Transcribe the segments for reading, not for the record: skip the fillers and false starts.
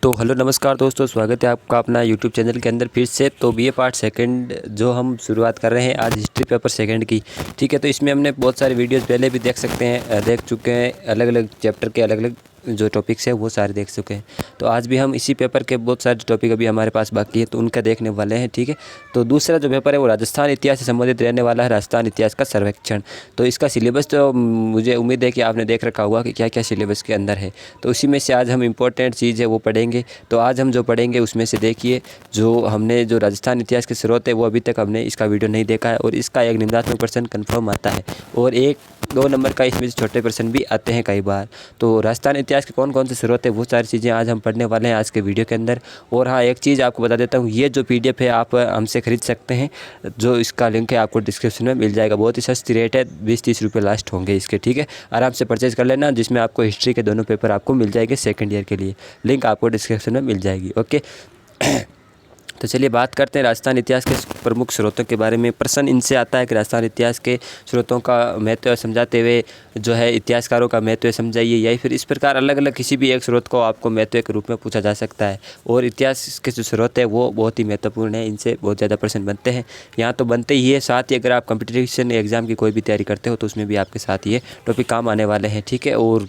तो हेलो नमस्कार दोस्तों, स्वागत है आपका अपना यूट्यूब चैनल के अंदर फिर से। तो बीए पार्ट सेकंड जो हम शुरुआत कर रहे हैं आज हिस्ट्री पेपर सेकंड की, ठीक है। तो इसमें हमने बहुत सारे वीडियोस पहले भी देख चुके हैं, अलग अलग चैप्टर के अलग अलग जो टॉपिक्स है वो सारे देख चुके हैं। तो आज भी हम इसी पेपर के बहुत सारे टॉपिक अभी हमारे पास बाकी है तो उनका देखने वाले हैं, ठीक है। तो दूसरा जो पेपर है वो राजस्थान इतिहास से संबंधित रहने वाला है, राजस्थान इतिहास का सर्वेक्षण। तो इसका सिलेबस तो मुझे उम्मीद है कि आपने देख रखा होगा कि क्या क्या सिलेबस के अंदर है। तो उसी में से आज हम इम्पोर्टेंट चीज़ है वो पढ़ेंगे। तो आज हम जो पढ़ेंगे उसमें से देखिए, जो राजस्थान इतिहास के स्रोत है वो अभी तक हमने इसका वीडियो नहीं देखा है और इसका एक निम्नात्मक प्रश्न कन्फर्म आता है और 1-2 नंबर का इसमें से छोटे प्रश्न भी आते हैं कई बार। तो राजस्थान इतिहास के कौन कौन से स्रोत है वो सारी चीज़ें आज हम पढ़ने वाले हैं आज के वीडियो के अंदर। और हाँ, एक चीज़ आपको बता देता हूँ, ये जो PDF है आप हमसे ख़रीद सकते हैं, जो इसका लिंक है आपको डिस्क्रिप्शन में मिल जाएगा। बहुत ही सस्ती रेट है, 20-30 रुपये लास्ट होंगे इसके, ठीक है। आराम से परचेज़ कर लेना, जिसमें आपको हिस्ट्री के दोनों पेपर आपको मिल जाएंगे सेकेंड ईयर के लिए। लिंक आपको डिस्क्रिप्शन में मिल जाएगी, ओके। तो चलिए बात करते हैं राजस्थान इतिहास के प्रमुख स्रोतों के बारे में। प्रश्न इनसे आता है कि राजस्थान इतिहास के स्रोतों का महत्व समझाते हुए जो है इतिहासकारों का महत्व समझाइए, या फिर इस प्रकार अलग अलग किसी भी एक स्रोत को आपको महत्व के रूप में पूछा जा सकता है। और इतिहास के जो स्रोत है वो बहुत ही महत्वपूर्ण है, इनसे बहुत ज़्यादा प्रश्न बनते हैं, यहाँ तो बनते ही है, साथ ही अगर आप कंपटीशन एग्ज़ाम की कोई भी तैयारी करते हो तो उसमें भी आपके साथ ये टॉपिक काम आने वाले हैं, ठीक है। और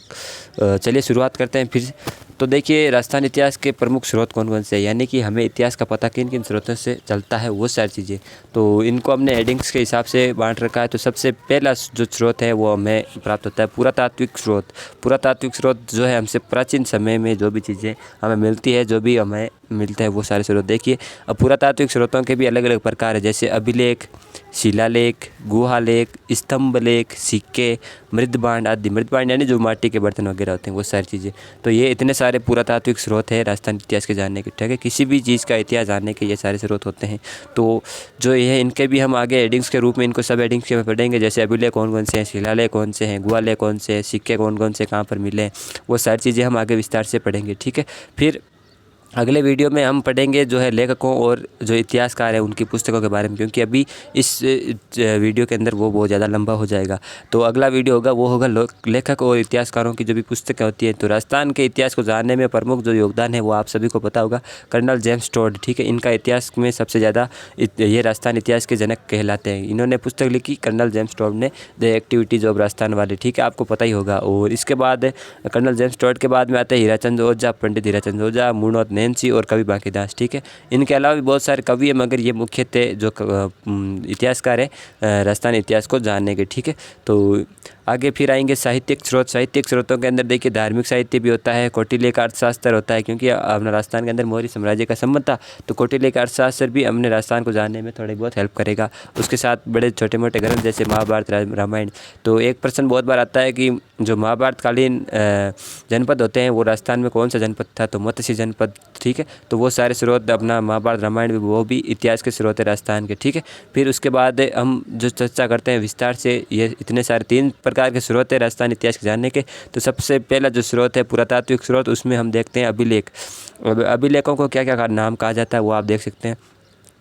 चलिए शुरुआत करते हैं फिर। तो देखिए, राजस्थान इतिहास के प्रमुख स्रोत कौन कौन से हैं, यानी कि हमें इतिहास का पता किन किन स्रोतों से चलता है वो सारी चीज़ें। तो इनको हमने हेडिंग्स के हिसाब से बांट रखा है। तो सबसे पहला जो स्रोत है वो हमें प्राप्त होता है पुरातात्विक स्रोत। पुरातात्विक स्रोत जो है हमसे प्राचीन समय में जो भी चीज़ें हमें मिलती है, जो भी हमें मिलता है वो सारे स्रोत। देखिए, अब पुरातात्विक स्रोतों के भी अलग अलग प्रकार है, जैसे अभिलेख, शिलालेख, गुहालेख, स्तंभ लेख, सिक्के, मृदभांड आदि। मृदभांड यानी जो माटी के बर्तन वगैरह होते हैं वो सारी चीज़ें। तो ये इतने सारे पुरातात्विक स्रोत है राजस्थान इतिहास के जानने के, ठीक है। किसी भी चीज़ का इतिहास जानने के ये सारे स्रोत होते हैं। तो जो ये है इनके भी हम आगे हेडिंग्स के रूप में इनको सब हेडिंग्स के में पढ़ेंगे, जैसे अभिलेख कौन कौन से हैं, शिलालेख कौन से हैं, गुहालेख कौन से हैं, सिक्के कौन कौन से कहाँ पर मिले, वो सारी चीज़ें हम आगे विस्तार से पढ़ेंगे, ठीक है। फिर अगले वीडियो में हम पढ़ेंगे जो है लेखकों और जो इतिहासकार हैं उनकी पुस्तकों के बारे में, क्योंकि अभी इस वीडियो के अंदर वो बहुत ज़्यादा लंबा हो जाएगा। तो अगला वीडियो होगा वो होगा लेखक और इतिहासकारों की जो भी पुस्तकें होती हैं। तो राजस्थान के इतिहास को जानने में प्रमुख जो योगदान है वो आप सभी को पता होगा, कर्नल जेम्स टोड, ठीक है। इनका इतिहास में सबसे ज़्यादा ये राजस्थान इतिहास के जनक कहलाते हैं। इन्होंने पुस्तक लिखी कर्नल जेम्स टोड ने, द एक्टिविटीज़ ऑफ राजस्थान वाले, ठीक है, आपको पता ही होगा। और इसके बाद कर्नल जेम्स टोड के बाद में आते हैं हीराचंद ओझा, पंडित हीराचंद ओझा, मुणोत नैन्सी और कवि बांकीदास, ठीक है। इनके अलावा भी बहुत सारे कवि हैं, मगर ये मुख्य थे जो इतिहासकार है राजस्थान इतिहास को जानने के, ठीक है। तो आगे फिर आएंगे साहित्यिक स्रोत। साहित्यिक स्रोतों के अंदर देखिए धार्मिक साहित्य भी होता है, कौटिल्य का अर्थशास्त्र होता है, क्योंकि अपना राजस्थान के अंदर मौर्य साम्राज्य का संबंध था तो कौटिल्य का अर्थशास्त्र भी हमने राजस्थान को जानने में थोड़ी बहुत हेल्प करेगा। उसके साथ बड़े छोटे मोटे ग्रंथ जैसे महाभारत, रामायण। तो एक प्रश्न बहुत बार आता है कि जो महाभारत कालीन जनपद होते हैं वो राजस्थान में कौन सा जनपद था, तो मत्स्य जनपद, ठीक है। तो वो सारे स्रोत अपना महाभारत रामायण भी, वो भी इतिहास के स्रोत है राजस्थान के, ठीक है। फिर उसके बाद हम जो चर्चा करते हैं विस्तार से, ये इतने सारे 3 प्रकार के स्रोत है राजस्थान इतिहास के जानने के। तो सबसे पहला जो स्रोत है पुरातात्विक स्रोत, उसमें हम देखते हैं अभिलेख। अभिलेखों को क्या क्या नाम कहा जाता है वो आप देख सकते हैं।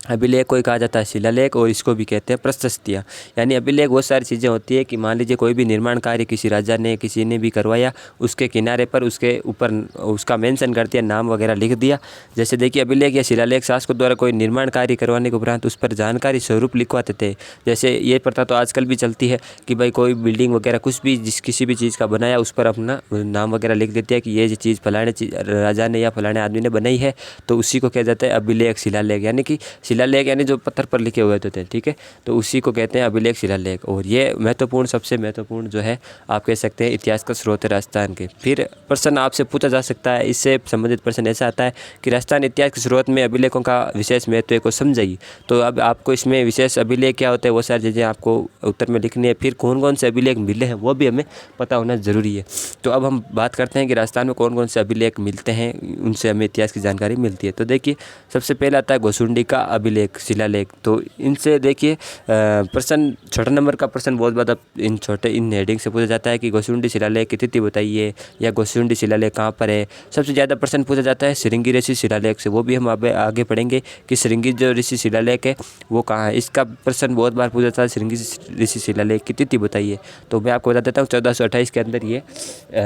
अभिलेख को कहा जाता है शिलालेख, और इसको भी कहते हैं प्रशस्तियाँ। यानी अभिलेख वो सारी चीज़ें होती है कि मान लीजिए कोई भी निर्माण कार्य किसी राजा ने किसी ने भी करवाया, उसके किनारे पर उसके ऊपर उसका मेंशन कर दिया, नाम वगैरह लिख दिया। जैसे देखिए अभिलेख या शिलालेख शासकों द्वारा कोई निर्माण कार्य करवाने के उपरांत उस पर जानकारी स्वरूप लिखवाते थे। जैसे ये प्रथा तो आजकल भी चलती है कि भाई कोई बिल्डिंग वगैरह कुछ भी किसी भी चीज़ का बनाया उस पर अपना नाम वगैरह लिख देते हैं कि ये चीज़ फलाने राजा ने या फलाने आदमी ने बनाई है, तो उसी को कहा जाता है अभिलेख शिलालेख। यानी कि शिलालेख यानी जो पत्थर पर लिखे हुए होते हैं, ठीक है। तो उसी को कहते हैं अभिलेख शिलालेख। और ये महत्वपूर्ण, सबसे महत्वपूर्ण जो है आप कह सकते हैं इतिहास का स्रोत है राजस्थान के। फिर प्रश्न आपसे पूछा जा सकता है, इससे संबंधित प्रश्न ऐसा आता है कि राजस्थान इतिहास के स्रोत में अभिलेखों का विशेष महत्व को समझाइए। तो अब आपको इसमें विशेष अभिलेख क्या होता है वो सारी चीज़ें आपको उत्तर में लिखनी है। फिर कौन कौन से अभिलेख मिले हैं वो भी हमें पता होना ज़रूरी है। तो अब हम बात करते हैं कि राजस्थान में कौन कौन से अभिलेख मिलते हैं, उनसे हमें इतिहास की जानकारी मिलती है। तो देखिए, सबसे पहला आता है घोसुंडी का अभिलेख शिलालेख। तो इनसे देखिए प्रश्न, छोटा नंबर का प्रश्न बहुत ज़्यादा इन हेडिंग से पूछा जाता है कि गोसुंडी शिलालेख की तिथि बताइए, या गोसुंडी शिलालेख कहाँ पर है। सबसे ज़्यादा प्रश्न पूछा जाता है श्रृंगी ऋषि शिलालेख से, वो भी हम आगे पढ़ेंगे कि श्रृंगी जो ऋषि शिलालेख है वो कहाँ है। इसका प्रश्न बहुत बार पूछा जाता है, श्रृंगी ऋषि शिलालेख की तिथि बताइए। तो मैं आपको बता देता हूँ 1428 के अंदर ये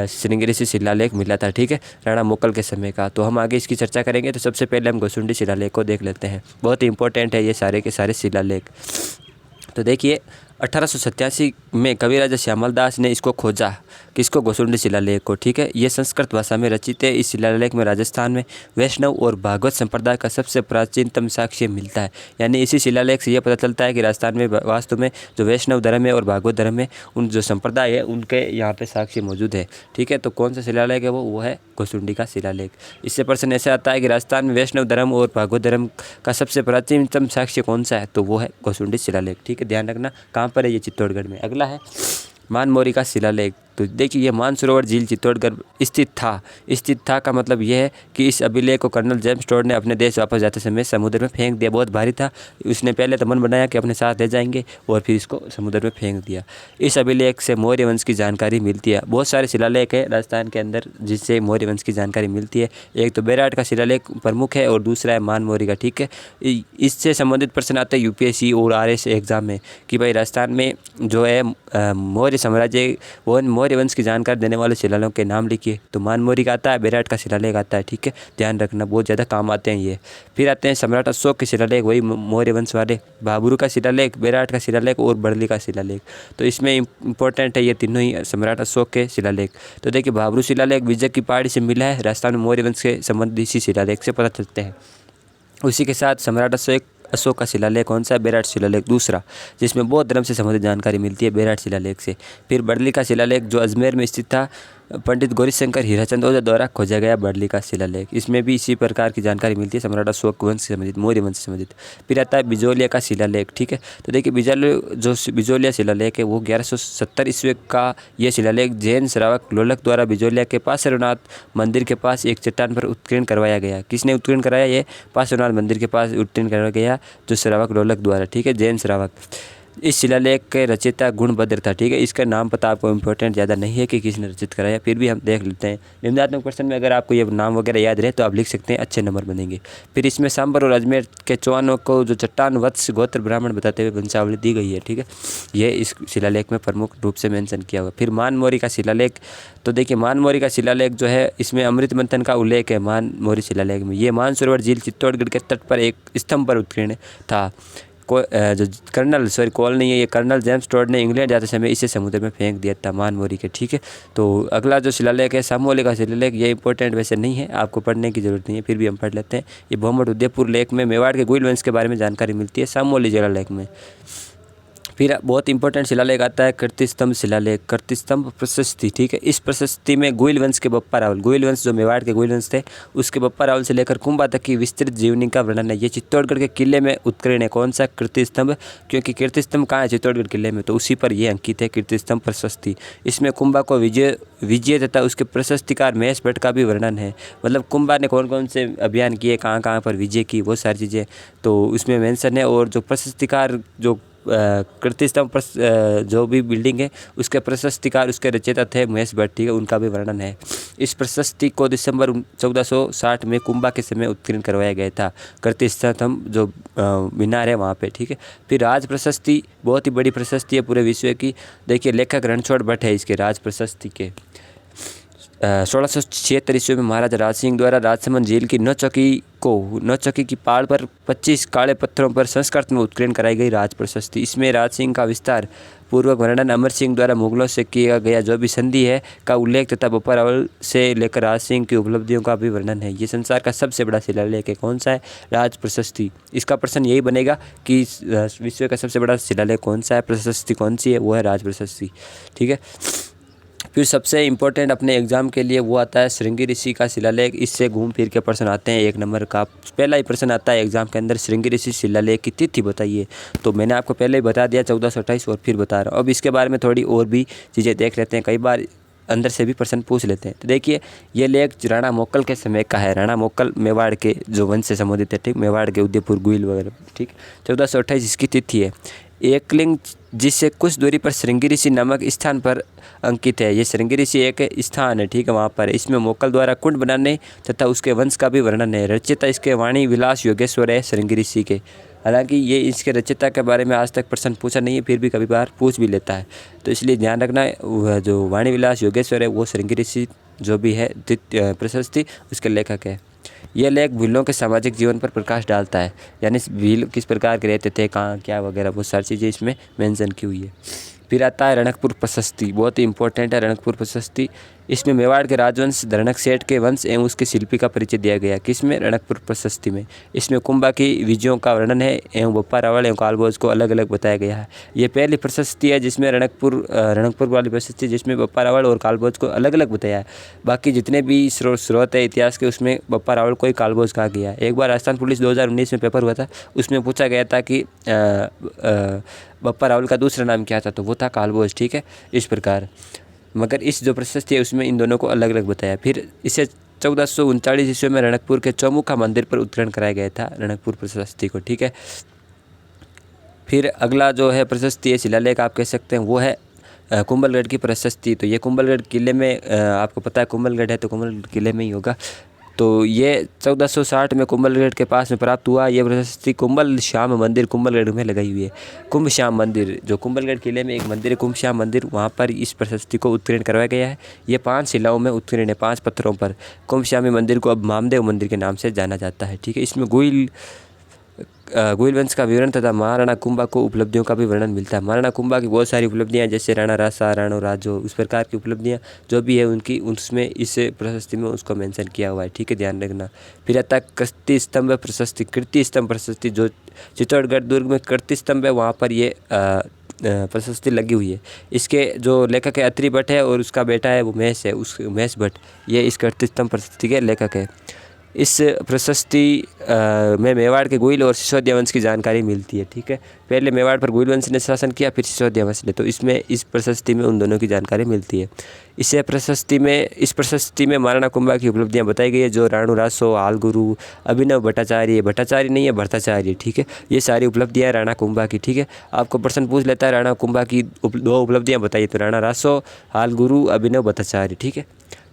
श्रृंगी ऋषि शिलालेख मिला था, ठीक है, राणा मोकल के समय का। तो हम आगे इसकी चर्चा करेंगे। तो सबसे पहले हम गोसुंडी शिलालेख को देख लेते हैं, बहुत ही इंपॉर्टेंट है ये सारे के सारे शिलालेख। तो देखिए 1887 में कविराजा श्यामल दास ने इसको खोजा, किसको, गोसुंडी शिलालेख को, ठीक है। ये संस्कृत भाषा में रचित है। इस शिलालेख में राजस्थान में वैष्णव और भागवत संप्रदाय का सबसे प्राचीनतम साक्ष्य मिलता है। यानी इसी शिलालेख से ये पता चलता है कि राजस्थान में वास्तव में जो वैष्णव धर्म है और भागवत धर्म है, उन जो संप्रदाय है उनके यहाँ पे साक्ष्य मौजूद है, ठीक है। तो कौन सा शिलालेख है वो है गोसुंडी का शिलालेख। इससे प्रश्न ऐसे आता है कि राजस्थान में वैष्णव धर्म और भागवत धर्म का सबसे प्राचीनतम साक्ष्य कौन सा है, तो वो है गोसुंडी शिलालेख, ठीक है। ध्यान रखना कहाँ पर है ये, चित्तौड़गढ़ में। अगला है मानमोरी का शिलालेख। तो देखिए ये मानसरोवर झील चित्तौड़गढ़ स्थित था का मतलब यह है कि इस अभिलेख को कर्नल जेम्स टोड ने अपने देश वापस जाते समय समुद्र में फेंक दिया। बहुत भारी था, उसने पहले तो मन बनाया कि अपने साथ ले जाएंगे और फिर इसको समुद्र में फेंक दिया। इस अभिलेख से मौर्य वंश की जानकारी मिलती है। बहुत सारे शिलालेख है राजस्थान के अंदर जिससे मौर्य वंश की जानकारी मिलती है। एक तो बेराट का शिलालेख प्रमुख है और दूसरा है मानमोरी का, ठीक है। इससे संबंधित प्रश्न आता है यूपीएससी और आरएस एग्जाम में कि भाई राजस्थान में जो है मौर्य साम्राज्य वो मौर्य वंश की जानकारी देने वाले शिलालेखों के नाम लिखिए। तो मानमोरी का आता है, बेराट का शिलालेख आता है, ठीक है। ध्यान रखना बहुत ज़्यादा काम आते हैं ये। फिर आते हैं सम्राट अशोक के शिलालेख, वही मौर्य वंश वाले, बाबरू का शिलालेख, बेराट का शिलालेख और बर्ली का शिलालेख। तो इसमें इंपॉर्टेंट है ये तीनों ही सम्राट अशोक के शिलालेख। तो देखिए बाबरू शिलालेख विजय की पहाड़ी से मिला है, राजस्थान में मौर्य वंश के संबंधित इसी शिलालेख से पता चलते हैं। उसी के साथ सम्राट अशोक का शिलालेख कौन सा है, बेराट शिलालेख दूसरा, जिसमें बौद्ध धर्म से संबंधित जानकारी मिलती है बेराट शिलालेख से। फिर बर्ली का शिलालेख जो अजमेर में स्थित था, पंडित गौरीशंकर हीराचंद ओझा द्वारा खोजा गया बर्ली का शिलालेख। इसमें भी इसी प्रकार की जानकारी मिलती है सम्राट अशोक वंश से संबंधित, मौर्य वंश से संबंधित। फिर आता है बिजोलिया का शिलालेख, ठीक है। तो देखिए बिजोलिया शिलालेख है वो 1170 ईस्वी का ये शिलालेख जैन श्रावक लोलक द्वारा बिजोलिया के पार्श्वनाथ मंदिर के पास एक चट्टान पर उत्कीर्ण करवाया गया। किसने उत्कीर्ण कराया, ये पार्श्वनाथ मंदिर के पास उत्कीर्ण करवाया गया जो श्रावक लोलक द्वारा, ठीक है, जैन श्रावक। इस शिलालेख के रचयिता गुणभद्र था, ठीक है। इसका नाम पता आपको इंपॉर्टेंट ज़्यादा नहीं है कि किसने रचित कराया, फिर भी हम देख लेते हैं। निम्नात्मक प्रश्न में अगर आपको ये नाम वगैरह याद रहे तो आप लिख सकते हैं, अच्छे नंबर बनेंगे। फिर इसमें सांबर और अजमेर के चौहानों को जो चट्टान वत्स गोत्र ब्राह्मण बताते हुए वंशावली दी गई है, ठीक है। ये इस शिलालेख में प्रमुख रूप से मेंशन किया हुआ। फिर मानमोरी का शिलालेख। तो देखिए मानमोरी का शिलालेख जो है इसमें अमृत मंथन का उल्लेख है मानमोरी शिलालेख में। ये मानसरोवर झील चित्तौड़गढ़ के तट पर एक स्तंभ पर उत्कीर्ण था। जो कॉल नहीं है, ये कर्नल जेम्स टोड ने इंग्लैंड जाते समय इसे समुद्र में फेंक दिया था मानमोरी के, ठीक है। तो अगला जो शिलालेख है सामोली का शिलालेख, ये इंपॉर्टेंट वैसे नहीं है, आपको पढ़ने की जरूरत नहीं है, फिर भी हम पढ़ लेते हैं। ये भौमट उदयपुर लेख में मेवाड़ के गुइल वंश के बारे में जानकारी मिलती है सामोली शिलालेख में। फिर बहुत इंपॉर्टेंट शिलालेख आता है कीर्तिस्तंभ शिलालेख, कीर्तिस्तंभ प्रशस्ति, ठीक है। इस प्रशस्ति में गुइल वंश के बप्पा रावल, गुइल वंश जो मेवाड़ के गुइल वंश थे उसके बप्पा रावल से लेकर कुंभा तक की विस्तृत जीवनी का वर्णन है। ये चित्तौड़गढ़ के किले में उत्कीर्ण है। कौन सा, कीर्तिस्तंभ, क्योंकि कीर्तिस्तंभ कहाँ है, चित्तौड़गढ़ किले में, तो उसी पर ये अंकित है कीर्तिस्तंभ प्रशस्ति। इसमें कुंभा को विजय तथा उसके प्रशस्तिकार महेश भट्ट का भी वर्णन है। मतलब कुंभा ने कौन कौन से अभियान किए, कहाँ कहाँ पर विजय की, वो सारी चीज़ें तो उसमें मेंशन है। और जो प्रशस्तिकार जो कीर्तिस्तंभ जो भी बिल्डिंग है उसके प्रशस्तिकार उसके रचयिता थे महेश भट्ट, ठीक है, उनका भी वर्णन है। इस प्रशस्ति को दिसंबर 1460 में कुंभा के समय उत्कीर्ण करवाया गया था, कीर्तिस्तंभ जो मीनार है वहाँ पे, ठीक है। फिर राज प्रशस्ति बहुत ही बड़ी प्रशस्ति है पूरे विश्व की। देखिए लेखक रणछोड़ भट्ट है इसके राज प्रशस्ति के। 1676 ईस्वी में महाराजा राज सिंह द्वारा राजसमंद झील की नौचक्की की पहाड़ पर 25 काले पत्थरों पर संस्कृत में उत्कीर्ण कराई गई राज प्रशस्ति। इसमें राज सिंह का विस्तार पूर्वक वर्णन, अमर सिंह द्वारा मुगलों से किया गया जो भी संधि है का उल्लेख तथा बप्पा रावल से लेकर राज सिंह की उपलब्धियों का भी वर्णन है। ये संसार का सबसे बड़ा शिलालेख है। कौन सा है, राज प्रशस्ति। इसका प्रश्न यही बनेगा कि विश्व का सबसे बड़ा शिलालेख कौन सा है, प्रशस्ति कौन सी है, वो है राज प्रशस्ति, ठीक है। फिर सबसे इम्पोर्टेंट अपने एग्जाम के लिए वो आता है श्रृंगी ऋषि का शिलालेख। इससे घूम फिर के प्रश्न आते हैं। 1 नंबर का पहला ही प्रश्न आता है एग्जाम के अंदर, श्रृंगी ऋषि शिलालेख की तिथि बताइए। तो मैंने आपको पहले ही बता दिया 1428 और फिर बता रहा हूँ। अब इसके बारे में थोड़ी और भी चीज़ें देख लेते हैं। कई बार अंदर से भी प्रश्न पूछ लेते हैं। तो देखिए ये लेख राणा मोक्कल के समय का है। राणा मोक्कल मेवाड़ के जो वंश से संबंधित है, ठीक, मेवाड़ के उदयपुर गुइल वगैरह, ठीक। 1428 इसकी तिथि है। एकलिंग जिससे कुछ दूरी पर श्रृंगी ऋषि नामक स्थान पर अंकित है। ये श्रृंगी ऋषि एक स्थान है, ठीक है, वहाँ पर। इसमें मोक्कल द्वारा कुंड बनाने तथा उसके वंश का भी वर्णन है। रचयिता इसके वाणी विलास योगेश्वर है श्रृंगी ऋषि के। हालांकि ये इसके रचयिता के बारे में आज तक प्रश्न पूछा नहीं है, फिर भी कभी बार पूछ भी लेता है, तो इसलिए ध्यान रखना वह जो वाणी विलास योगेश्वर है वो श्रृंगी ऋषि जो भी है प्रशस्ति उसके लेखक है। यह लेख भीलों के सामाजिक जीवन पर प्रकाश डालता है, यानी भील किस प्रकार के रहते थे, कहाँ क्या वगैरह, वो सारी चीज़ें इसमें मेंशन की हुई है। फिर आता है रणकपुर प्रशस्ति, बहुत ही इंपॉर्टेंट है रणकपुर प्रशस्ति। इसमें मेवाड़ के राजवंश धरणक सेठ के वंश एवं उसके शिल्पी का परिचय दिया गया। किसमें? रणकपुर प्रशस्ति में। इसमें कुंभा की विजयों का वर्णन है एवं बप्पा रावल एवं कालभोज को अलग अलग बताया गया है। ये पहली प्रशस्ति है जिसमें रणकपुर वाली प्रशस्ति जिसमें बप्पा रावल और कालभोज को अलग अलग बताया है। बाकी जितने भी स्रोत है इतिहास के उसमें बप्पा रावल को ही कालभोज कहा गया है। एक बार राजस्थान पुलिस 2019 में पेपर हुआ था, उसमें पूछा गया था कि बप्पा रावल का दूसरा नाम क्या था, तो वो था कालभोज, ठीक है, इस प्रकार। मगर इस जो प्रशस्ति है उसमें इन दोनों को अलग अलग बताया। फिर इसे 1439 ईस्वी में रणकपुर के चौमुखा मंदिर पर उत्कीर्ण कराया गया था रणकपुर प्रशस्ति को, ठीक है। फिर अगला जो है प्रशस्ति है शिलालेख आप कह सकते हैं, वो है कुंभलगढ़ की प्रशस्ति। तो ये कुंभलगढ़ किले में आपको पता है कुंभलगढ़ है तो कुंभलगढ़ किले में ही होगा। तो ये 1460 में कुंभलगढ़ के पास में प्राप्त हुआ। ये प्रशस्ति कुंभल श्याम मंदिर कुंभलगढ़ में लगाई हुई है। कुंभ श्याम मंदिर जो कुंभलगढ़ किले में एक मंदिर है कुंभ श्याम मंदिर, वहाँ पर इस प्रशस्ति को उत्कीर्ण करवाया गया है। ये 5 शिलाओं में उत्कीर्ण है, 5 पत्थरों पर। कुंभ श्यामी मंदिर को अब मामदेव मंदिर के नाम से जाना जाता है, ठीक है। इसमें गुइल वंश का विवरण तथा महाराणा कुंभा को उपलब्धियों का भी वर्णन मिलता है। महाराणा कुंभा की बहुत सारी उपलब्धियां जैसे राणा रासा, राणो राजो, उस प्रकार की उपलब्धियां जो भी है उनकी उसमें इस प्रशस्ति में उसको मेंशन किया हुआ है, ठीक है, ध्यान रखना। फिर आता कीर्ति स्तंभ प्रशस्ति। कीर्ति स्तंभ प्रशस्ति जो चित्तौड़गढ़ दुर्ग में कीर्ति स्तंभ है वहाँ पर ये प्रशस्ति लगी हुई है। इसके जो लेखक है अत्रि भट्ट है और उसका बेटा है वो महेश है, उस महेश भट्ट, ये इस कीर्ति स्तंभ प्रशस्ति के लेखक है। इस प्रशस्ति में मेवाड़ के गुइल और सिसोदिया वंश की जानकारी मिलती है, ठीक है। पहले मेवाड़ पर गुइल वंश ने शासन किया, फिर सिसोदिया वंश ने, तो इसमें इस प्रशस्ति में उन दोनों की जानकारी मिलती है। इस प्रशस्ति में महाराणा कुंभा की उपलब्धियां बताई गई है, जो राणू रासो, हालगुरु, अभिनव भट्टाचार्य नहीं है भट्टाचार्य, ठीक है। ये सारी उपलब्धियां राणा कुंभा की, ठीक है। आपको प्रश्न पूछ लेता है राणा कुंभा की 2 उपलब्धियाँ बताइए, तो राणा रासो, हालगुरु, अभिनव भट्टाचार्य, ठीक है।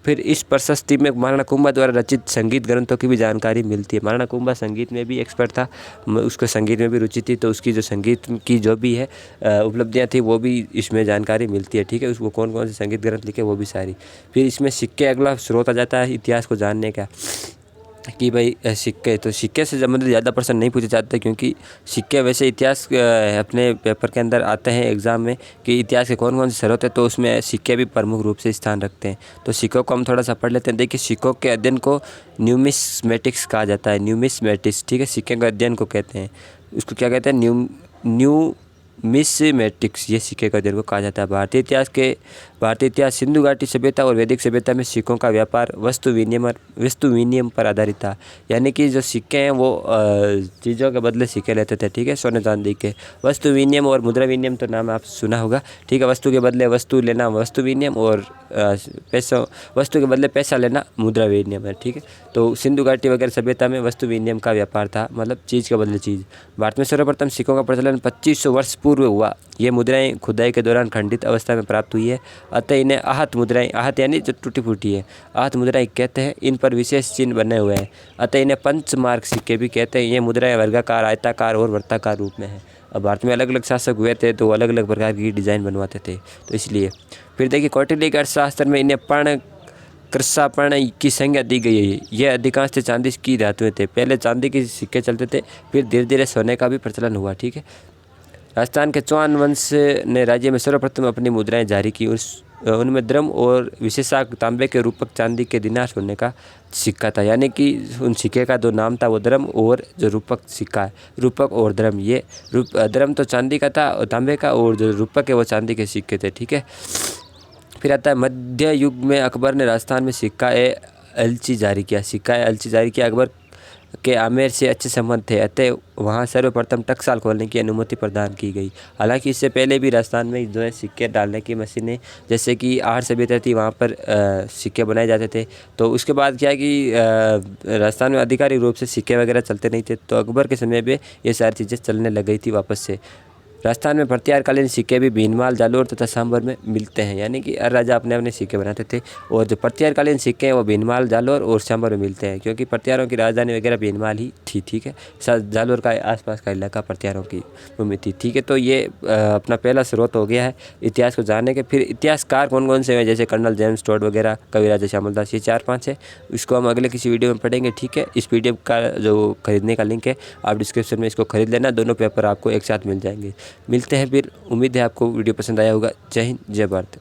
फिर इस प्रशस्ति में महाराणा कुंभा द्वारा रचित संगीत ग्रंथों की भी जानकारी मिलती है। महाराणा कुंभा संगीत में भी एक्सपर्ट था, उसको संगीत में भी रुचि थी, तो उसकी जो संगीत की जो भी है उपलब्धियां थी वो भी इसमें जानकारी मिलती है, ठीक है। उसको कौन कौन से संगीत ग्रंथ लिखे वो भी सारी। फिर इसमें सिक्के अगला स्रोत आ जाता है इतिहास को जानने का कि भाई सिक्के, तो सिक्के से संबंधित ज़्यादा प्रश्न नहीं पूछे जाते क्योंकि सिक्के वैसे इतिहास अपने पेपर के अंदर आते हैं एग्ज़ाम में कि इतिहास के कौन कौन से स्रोत है, तो उसमें सिक्के भी प्रमुख रूप से स्थान रखते हैं। तो सिक्कों को हम थोड़ा सा पढ़ लेते हैं। देखिए सिक्कों के अध्ययन को न्यूमिस्मेटिक्स कहा जाता है, न्यूमिस्मेटिक्स, ठीक है। सिक्के के अध्ययन को कहते हैं, उसको क्या कहते हैं, न्यूमिस्मेटिक्स, ये सिक्के का अध्ययन को कहा जाता है। भारतीय इतिहास सिंधु घाटी सभ्यता और वैदिक सभ्यता में सिक्कों का व्यापार वस्तु विनिमय पर आधारित था। यानी कि जो सिक्के हैं वो चीज़ों के बदले सिक्के लेते थे, ठीक है, सोने चांदी के। वस्तु विनिमय और मुद्रा विनिमय तो नाम आप सुना होगा, ठीक है। वस्तु के बदले वस्तु लेना वस्तु विनिमय और वस्तु के बदले पैसा लेना मुद्रा विनिमय है, ठीक है। तो सिंधु घाटी वगैरह सभ्यता में वस्तु विनिमय का व्यापार था, मतलब चीज़ के बदले चीज़। भारत में सर्वप्रथम सिक्कों का प्रचलन 2500 वर्ष पूर्व हुआ। ये मुद्राएं खुदाई के दौरान खंडित अवस्था में प्राप्त हुई है, अतः इन्हें आहत मुद्राएं, आहत यानी जो टूटी फूटी है, आहत मुद्राएं कहते हैं। इन पर विशेष चिन्ह बने हुए हैं, अतः इन्हें पंचमार्क सिक्के भी कहते हैं। ये मुद्राएं वर्गाकार, आयताकार और वृत्ताकार रूप में है। अब भारत में अलग अलग शासक हुए थे तो अलग अलग प्रकार की डिज़ाइन बनवाते थे, तो इसलिए। फिर देखिए कौटिल्य के अर्थशास्त्र में इन्हें पर्ण कृषापर्ण की संज्ञा दी गई है। यह अधिकांश चांदी की धातुएं थे। पहले चांदी के सिक्के चलते थे, फिर धीरे धीरे सोने का भी प्रचलन हुआ, ठीक है। राजस्थान के चौहान वंश ने राज्य में सर्वप्रथम अपनी मुद्राएं जारी की। उनमें द्रम और विशेषांक तांबे के रूपक चांदी के दिनार सोने का सिक्का था। यानी कि उन सिक्के का जो नाम था वो द्रम और जो रूपक सिक्का है, रूपक और द्रम। ये द्रम तो चांदी का था तांबे का, और जो रूपक है वो चांदी के सिक्के थे, ठीक है। फिर आता है मध्य युग में अकबर ने राजस्थान में सिक्का ए अलची जारी किया। सिक्का ए अलची जारी किया। अकबर के आमेर से अच्छे संबंध थे, अतः वहाँ सर्वप्रथम टकसाल खोलने की अनुमति प्रदान की गई। हालांकि इससे पहले भी राजस्थान में जो है सिक्के डालने की मशीनें, जैसे कि आहट सभ्यता थी, वहाँ पर सिक्के बनाए जाते थे। तो उसके बाद क्या है कि राजस्थान में आधिकारिक रूप से सिक्के वगैरह चलते नहीं थे, तो अकबर के समय में ये सारी चीज़ें चलने लग गई थी वापस से। राजस्थान में प्रत्यारकालीन सिक्के भी भीनमाल, जालोर तथा सांभर में मिलते हैं, यानी कि हर राजा अपने अपने सिक्के बनाते थे। और जो प्रत्यारकालीन सिक्के हैं वो भीनमाल, जालोर और सांभर में मिलते हैं, क्योंकि प्रत्यारों की राजधानी वगैरह भीनमाल ही थी। ठीक है, जालोर का आसपास का इलाका प्रत्यारों की भूमि थी। ठीक है, तो ये अपना पहला स्रोत हो गया है इतिहास को जानने के। फिर इतिहासकार कौन कौन से हैं, जैसे कर्नल जेम्स टोड वगैरह, कविराजा श्यामलदास, ये 4-5 है। इसको हम अगले किसी वीडियो में पढ़ेंगे। ठीक है, इस PDF का जो खरीदने का लिंक है आप डिस्क्रिप्शन में इसको खरीद लेना, दोनों पेपर आपको एक साथ मिल जाएंगे। मिलते हैं फिर, उम्मीद है आपको वीडियो पसंद आया होगा। जय हिंद, जय भारत।